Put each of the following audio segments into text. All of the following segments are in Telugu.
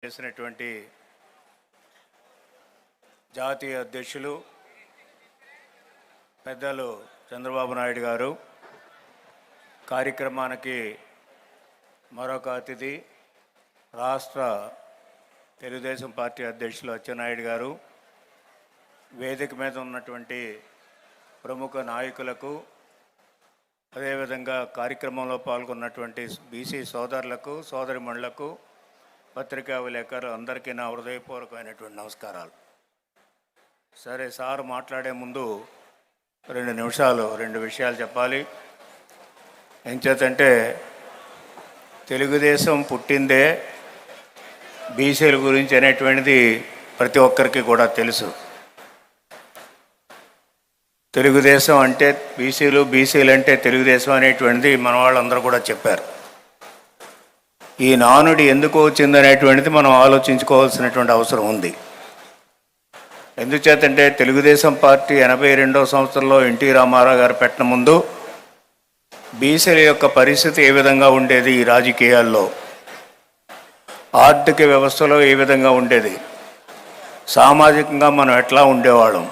చేసినటువంటి జాతీయ అధ్యక్షులు పెద్దలు చంద్రబాబు నాయుడు గారు, కార్యక్రమానికి మరొక అతిథి రాష్ట్ర తెలుగుదేశం పార్టీ అధ్యక్షులు అచ్చెన్నాయుడు గారు, వేదిక మీద ఉన్నటువంటి ప్రముఖ నాయకులకు, అదేవిధంగా కార్యక్రమంలో పాల్గొన్నటువంటి బీసీ సోదరులకు, సోదరిమణులకు, పత్రికా విలేకరులు అందరికీ నా హృదయపూర్వకమైనటువంటి నమస్కారాలు. సరే, సార్ మాట్లాడే ముందు 2 నిమిషాలు 2 విషయాలు చెప్పాలి. ఏం చేతంటే, తెలుగుదేశం పుట్టిందే బీసీల గురించి అనేటువంటిది ప్రతి ఒక్కరికి కూడా తెలుసు. తెలుగుదేశం అంటే బీసీలు, బీసీలు అంటే తెలుగుదేశం అనేటువంటిది మన వాళ్ళందరూ కూడా చెప్పారు. ఈ నానుడి ఎందుకు వచ్చిందనేటువంటిది మనం ఆలోచించుకోవాల్సినటువంటి అవసరం ఉంది. ఎందుచేతంటే, తెలుగుదేశం పార్టీ 82వ సంవత్సరంలో ఎన్టీ రామారావు గారు పెట్టిన ముందు బీసీల యొక్క పరిస్థితి ఏ విధంగా ఉండేది, ఈ రాజకీయాల్లో ఆర్థిక వ్యవస్థలో ఏ విధంగా ఉండేది, సామాజికంగా మనం ఎట్లా ఉండేవాళ్ళం,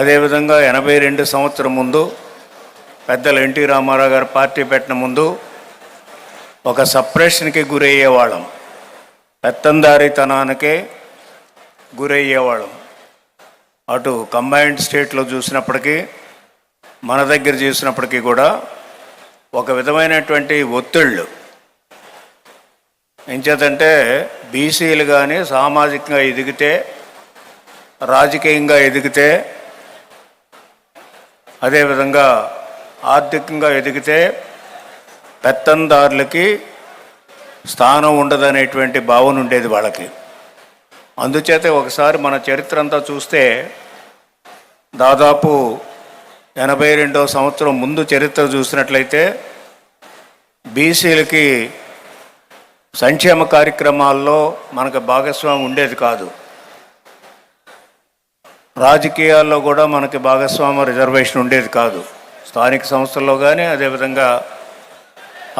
అదేవిధంగా 82 సంవత్సరం ముందు పెద్దలు ఎన్టీ రామారావు గారు పార్టీ పెట్టిన ముందు ఒక సప్రెషన్కి గురయ్యేవాళ్ళం, పెత్తందారితనానికే గురయ్యేవాళ్ళం. అటు కంబైన్డ్ స్టేట్లో చూసినప్పటికీ, మన దగ్గర చూసినప్పటికీ కూడా ఒక విధమైనటువంటి ఒత్తిళ్ళు. ఎంచేతంటే, బీసీలు కానీ సామాజికంగా ఎదిగితే, రాజకీయంగా ఎదిగితే, అదేవిధంగా ఆర్థికంగా ఎదిగితే పెత్తందారులకి స్థానం ఉండదనేటువంటి భావన ఉండేది వాళ్ళకి. అందుచేత ఒకసారి మన చరిత్ర అంతా చూస్తే, దాదాపు 82వ సంవత్సరం ముందు చరిత్ర చూసినట్లయితే బీసీలకి సంక్షేమ కార్యక్రమాల్లో మనకు భాగస్వామ్యం ఉండేది కాదు. రాజకీయాల్లో కూడా మనకి భాగస్వామ్య రిజర్వేషన్ ఉండేది కాదు. స్థానిక సంస్థల్లో కానీ, అదేవిధంగా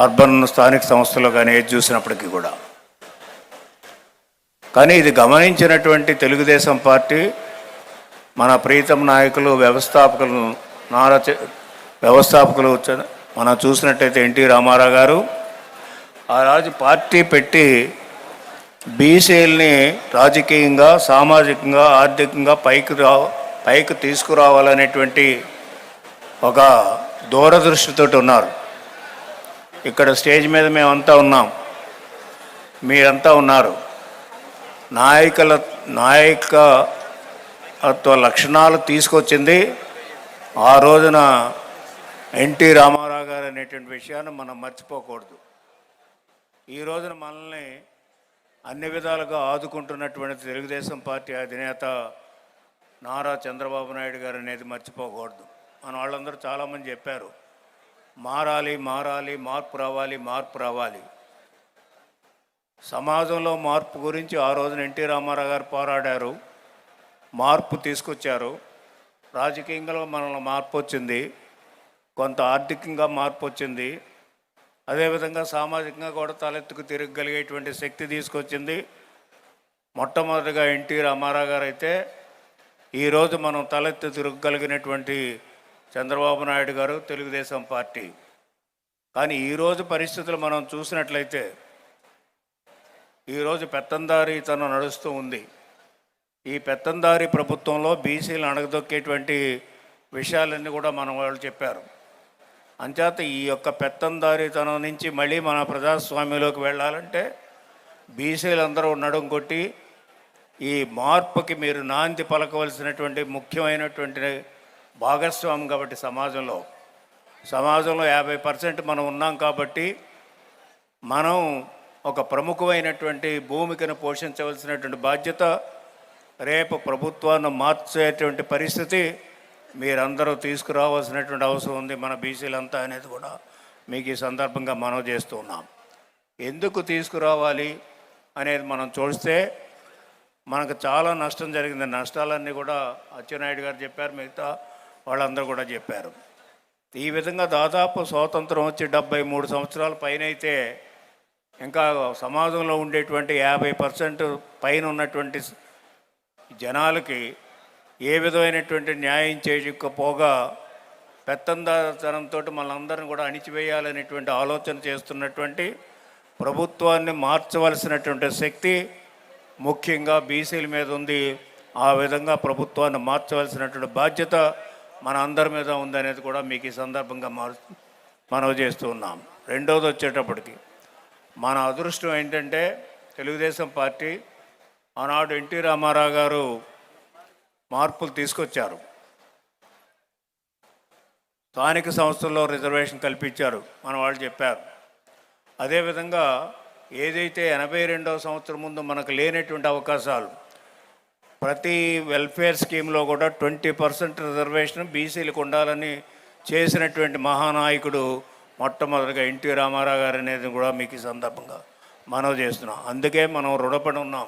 అర్బన్ స్థానిక సంస్థల్లో కానీ ఏది చూసినప్పటికీ కూడా. కానీ ఇది గమనించినటువంటి తెలుగుదేశం పార్టీ, మన ప్రీతం నాయకులు, వ్యవస్థాపకులు మనం చూసినట్టయితే ఎన్టీ రామారావు గారు ఆ రాజు పార్టీ పెట్టి బీసీలని రాజకీయంగా, సామాజికంగా, ఆర్థికంగా పైకి తీసుకురావాలనేటువంటి ఒక దూరదృష్టితో ఉన్నారు. ఇక్కడ స్టేజ్ మీద మేమంతా ఉన్నాం, మీరంతా ఉన్నారు. నాయకత్వ లక్షణాలు తీసుకొచ్చింది ఆ రోజున ఎన్టీ రామారావు గారు అనేటువంటి విషయాన్ని మనం మర్చిపోకూడదు. ఈ రోజున మనల్ని అన్ని విధాలుగా ఆదుకుంటున్నటువంటి తెలుగుదేశం పార్టీ అధినేత నారా చంద్రబాబు నాయుడు గారు అనేది మర్చిపోకూడదు. మన వాళ్ళందరూ చాలామంది చెప్పారు, మారాలి, మారాలి, మార్పు రావాలి, మార్పు రావాలి. సమాజంలో మార్పు గురించి ఆ రోజున ఎన్టీ రామారావు గారు పోరాడారు, మార్పు తీసుకొచ్చారు. రాజకీయంగా మనలో మార్పు వచ్చింది, కొంత ఆర్థికంగా మార్పు వచ్చింది, అదేవిధంగా సామాజికంగా కూడా తలెత్తుకు తిరగగలిగేటువంటి శక్తి తీసుకొచ్చింది. మొట్టమొదటిగా ఎన్టీ రామారావు గారు అయితే, ఈరోజు మనం తలెత్తు తిరగగలిగినటువంటి చంద్రబాబు నాయుడు గారు, తెలుగుదేశం పార్టీ. కానీ ఈరోజు పరిస్థితులు మనం చూసినట్లయితే, ఈరోజు పెత్తందారీతనం నడుస్తూ ఉంది. ఈ పెత్తందారీ ప్రభుత్వంలో బీసీలు అణగదొక్కేటువంటి విషయాలన్నీ కూడా మన వాళ్ళు చెప్పారు. అంచేత ఈ యొక్క పెత్తందారీతనం నుంచి మళ్ళీ మన ప్రజాస్వామ్యంలోకి వెళ్ళాలంటే బీసీలందరూ నడుం కొట్టి ఈ మార్పుకి మీరు నాంది పలకవలసినటువంటి ముఖ్యమైనటువంటి భాగస్వామ్యం. కాబట్టి సమాజంలో 50% మనం ఉన్నాం. కాబట్టి మనం ఒక ప్రముఖమైనటువంటి భూమికను పోషించవలసినటువంటి బాధ్యత, రేపు ప్రభుత్వాన్ని మార్చేటువంటి పరిస్థితి మీరందరూ తీసుకురావాల్సినటువంటి అవసరం ఉంది, మన బీసీలంతా అనేది కూడా మీకు ఈ సందర్భంగా మనం చేస్తూ ఉన్నాం. ఎందుకు తీసుకురావాలి అనేది మనం చూస్తే, మనకు చాలా నష్టం జరిగింది. నష్టాలన్నీ కూడా అచ్చెన్నాయుడు గారు చెప్పారు, మిగతా వాళ్ళందరూ కూడా చెప్పారు. ఈ విధంగా దాదాపు స్వాతంత్రం వచ్చి 73 సంవత్సరాల పైన అయితే ఇంకా సమాజంలో ఉండేటువంటి 50% పైన ఉన్నటువంటి జనాలకి ఏ విధమైనటువంటి న్యాయం చేయకపోగా పెత్తందారితనంతో మనందరిని కూడా అణిచివేయాలనేటువంటి ఆలోచన చేస్తున్నటువంటి ప్రభుత్వాన్ని మార్చవలసినటువంటి శక్తి ముఖ్యంగా బీసీల మీద ఉంది. ఆ విధంగా ప్రభుత్వాన్ని మార్చవలసినటువంటి బాధ్యత మన అందరి మీద ఉందనేది కూడా మీకు ఈ సందర్భంగా మనవి చేస్తూ ఉన్నాం. రెండవది వచ్చేటప్పటికి మన అదృష్టం ఏంటంటే తెలుగుదేశం పార్టీ ఆనాడు ఎన్టీ రామారావు గారు మార్పులు తీసుకొచ్చారు. స్థానిక సంస్థల్లో రిజర్వేషన్ కల్పించారు, మన వాళ్ళు చెప్పారు. అదేవిధంగా ఏదైతే 82వ సంవత్సరం ముందు మనకు లేనటువంటి అవకాశాలు ప్రతి వెల్ఫేర్ స్కీమ్లో కూడా 20% రిజర్వేషన్ బీసీలకు ఉండాలని చేసినటువంటి మహానాయకుడు మొట్టమొదటిగా ఎన్టీ రామారావు గారు అనేది కూడా మీకు ఈ సందర్భంగా మనవి చేస్తున్నాం. అందుకే మనం రుణపడి ఉన్నాం.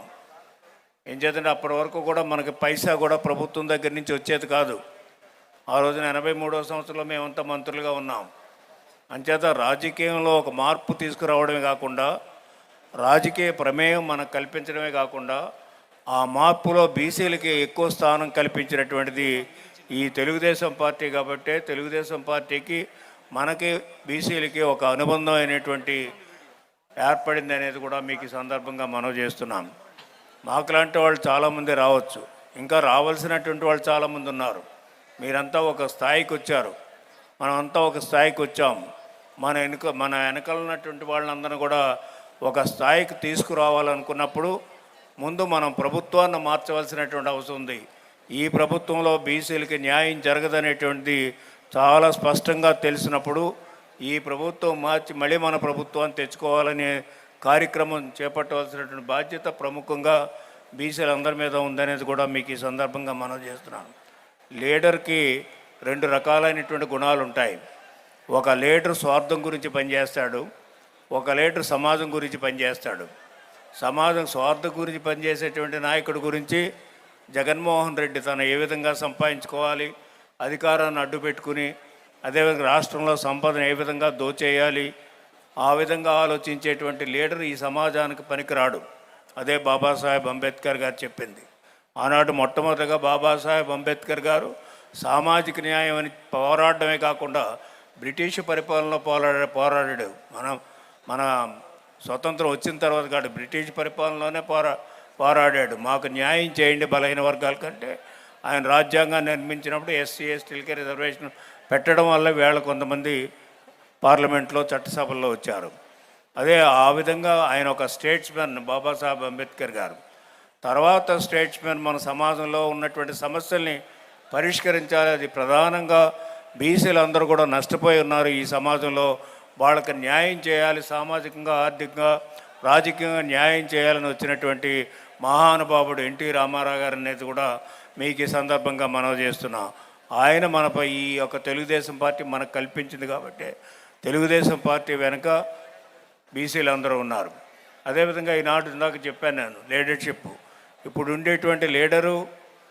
ఏం చేద్దంటే అప్పటి వరకు కూడా మనకి పైసా కూడా ప్రభుత్వం దగ్గర నుంచి వచ్చేది కాదు. ఆ రోజున 83వ సంవత్సరంలో మేమంతా మంత్రులుగా ఉన్నాం. అంచేత రాజకీయంలో ఒక మార్పు తీసుకురావడమే కాకుండా రాజకీయ ప్రమేయం మనకు కల్పించడమే కాకుండా ఆ మార్పులో బీసీలకి ఎక్కువ స్థానం కల్పించినటువంటిది ఈ తెలుగుదేశం పార్టీ. కాబట్టి తెలుగుదేశం పార్టీకి మనకి బీసీలకి ఒక అనుబంధం అయినటువంటి ఏర్పడింది అనేది కూడా మీకు ఈ సందర్భంగా మనవి చేస్తున్నాం. మాకులాంటి వాళ్ళు చాలామంది రావచ్చు, ఇంకా రావాల్సినటువంటి వాళ్ళు చాలామంది ఉన్నారు. మీరంతా ఒక స్థాయికి వచ్చారు, మనమంతా ఒక స్థాయికి వచ్చాము. మన వెనకాల ఉన్నటువంటి వాళ్ళందరూ కూడా ఒక స్థాయికి తీసుకురావాలనుకున్నప్పుడు ముందు మనం ప్రభుత్వాన్ని మార్చవలసినటువంటి అవసరం ఉంది. ఈ ప్రభుత్వంలో బీసీలకి న్యాయం జరగదనేటువంటిది చాలా స్పష్టంగా తెలిసినప్పుడు ఈ ప్రభుత్వం మార్చి మళ్ళీ మన ప్రభుత్వాన్ని తెచ్చుకోవాలనే కార్యక్రమం చేపట్టవలసినటువంటి బాధ్యత ప్రముఖంగా బీసీలందరి మీద ఉందనేది కూడా మీకు ఈ సందర్భంగా మనం చేస్తున్నాను. లీడర్కి 2 రకాలైనటువంటి గుణాలు ఉంటాయి. ఒక లీడర్ స్వార్థం గురించి పనిచేస్తాడు, ఒక లీడర్ సమాజం గురించి పనిచేస్తాడు. సమాజం స్వార్థం గురించి పనిచేసేటువంటి నాయకుడి గురించి జగన్మోహన్ రెడ్డి తను ఏ విధంగా సంపాదించుకోవాలి, అధికారాన్ని అడ్డు పెట్టుకుని అదేవిధంగా రాష్ట్రంలో సంపదను ఏ విధంగా దోచేయాలి, ఆ విధంగా ఆలోచించేటువంటి లీడర్ ఈ సమాజానికి పనికిరాడు. అదే బాబాసాహెబ్ అంబేద్కర్ గారు చెప్పింది. ఆనాడు మొట్టమొదటిగా బాబాసాహెబ్ అంబేద్కర్ గారు సామాజిక న్యాయం అని పోరాడమే కాకుండా బ్రిటిష్ పరిపాలనలో పోరాడాడు. మన స్వతంత్రం వచ్చిన తర్వాత కాదు, బ్రిటిష్ పరిపాలనలోనే పోరాడాడు. మాకు న్యాయం చేయండి బలహీన వర్గాల కంటే. ఆయన రాజ్యాంగాన్ని నిర్మించినప్పుడు ఎస్సీ ఎస్టీలకి రిజర్వేషన్ పెట్టడం వల్ల వేళ కొంతమంది పార్లమెంట్లో చట్టసభల్లో వచ్చారు. అదే ఆ విధంగా ఆయన ఒక స్టేట్స్మెన్ బాబాసాహెబ్ అంబేద్కర్ గారు. తర్వాత స్టేట్స్మెన్ మన సమాజంలో ఉన్నటువంటి సమస్యల్ని పరిష్కరించాలి. అది ప్రధానంగా బీసీలు అందరూ కూడా నష్టపోయి ఉన్నారు ఈ సమాజంలో. వాళ్ళకి న్యాయం చేయాలి, సామాజికంగా ఆర్థికంగా రాజకీయంగా న్యాయం చేయాలని వచ్చినటువంటి మహానుభావుడు ఎన్టీ రామారావు గారు అనేది కూడా మీకు ఈ సందర్భంగా మనవి చేస్తున్నా. ఆయన మనపై ఈ యొక్క తెలుగుదేశం పార్టీ మనకు కల్పించింది కాబట్టి తెలుగుదేశం పార్టీ వెనుక బీసీలు అందరూ ఉన్నారు. అదేవిధంగా ఈనాడు ఇందాక చెప్పాను నేను లీడర్షిప్. ఇప్పుడు ఉండేటువంటి లీడరు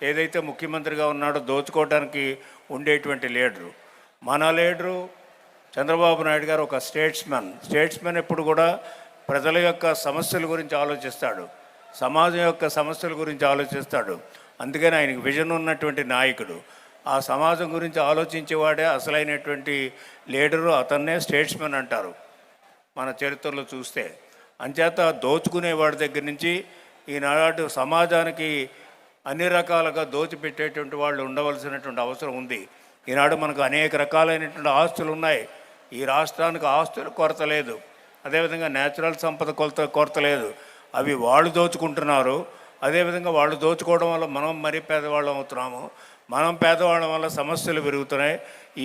ఏదైతే ముఖ్యమంత్రిగా ఉన్నాడో దోచుకోవడానికి ఉండేటువంటి లీడరు. మన లీడరు చంద్రబాబు నాయుడు గారు ఒక స్టేట్స్మెన్ ఎప్పుడు కూడా ప్రజల యొక్క సమస్యల గురించి ఆలోచిస్తాడు, సమాజం యొక్క సమస్యల గురించి ఆలోచిస్తాడు. అందుకని ఆయనకు విజన్ ఉన్నటువంటి నాయకుడు. ఆ సమాజం గురించి ఆలోచించేవాడే అసలైనటువంటి లీడరు, అతన్నే స్టేట్స్మెన్ అంటారు మన చరిత్రలో చూస్తే. అంచేత దోచుకునేవాడి దగ్గర నుంచి ఈనాడు సమాజానికి అన్ని రకాలుగా దోచిపెట్టేటువంటి వాళ్ళు ఉండవలసినటువంటి అవసరం ఉంది. ఈనాడు మనకు అనేక రకాలైనటువంటి ఆస్తులు ఉన్నాయి. ఈ రాష్ట్రానికి ఆస్తుల కొరత లేదు, అదేవిధంగా న్యాచురల్ సంపద కొరత లేదు. అవి వాళ్ళు దోచుకుంటున్నారు. అదేవిధంగా వాళ్ళు దోచుకోవడం వల్ల మనం మరీ పేదవాళ్ళం అవుతున్నాము. మనం పేదవాళ్ళం వల్ల సమస్యలు పెరుగుతున్నాయి.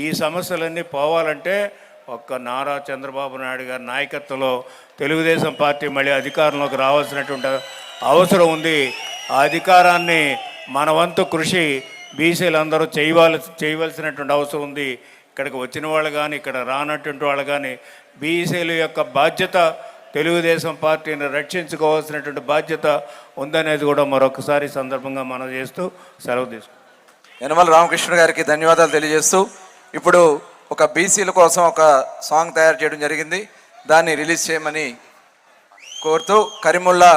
ఈ సమస్యలన్నీ పోవాలంటే ఒక్క నారా చంద్రబాబు నాయుడు గారి నాయకత్వంలో తెలుగుదేశం పార్టీ మళ్ళీ అధికారంలోకి రావాల్సినటువంటి అవసరం ఉంది. ఆ అధికారాన్ని మన వంతు కృషి బీసీలందరూ చేయవలసినటువంటి అవసరం ఉంది. ఇక్కడికి వచ్చిన వాళ్ళు కానీ ఇక్కడ రానటువంటి వాళ్ళు కానీ బీసీల యొక్క బాధ్యత తెలుగుదేశం పార్టీని రక్షించుకోవాల్సినటువంటి బాధ్యత ఉందనేది కూడా మరొకసారి సందర్భంగా మనం చేస్తూ సెలవు తీసుకుంటాం. యనమల రామకృష్ణ గారికి ధన్యవాదాలు తెలియజేస్తూ ఇప్పుడు ఒక బీసీల కోసం ఒక సాంగ్ తయారు చేయడం జరిగింది. దాన్ని రిలీజ్ చేయమని కోరుతూ కరీముల్లా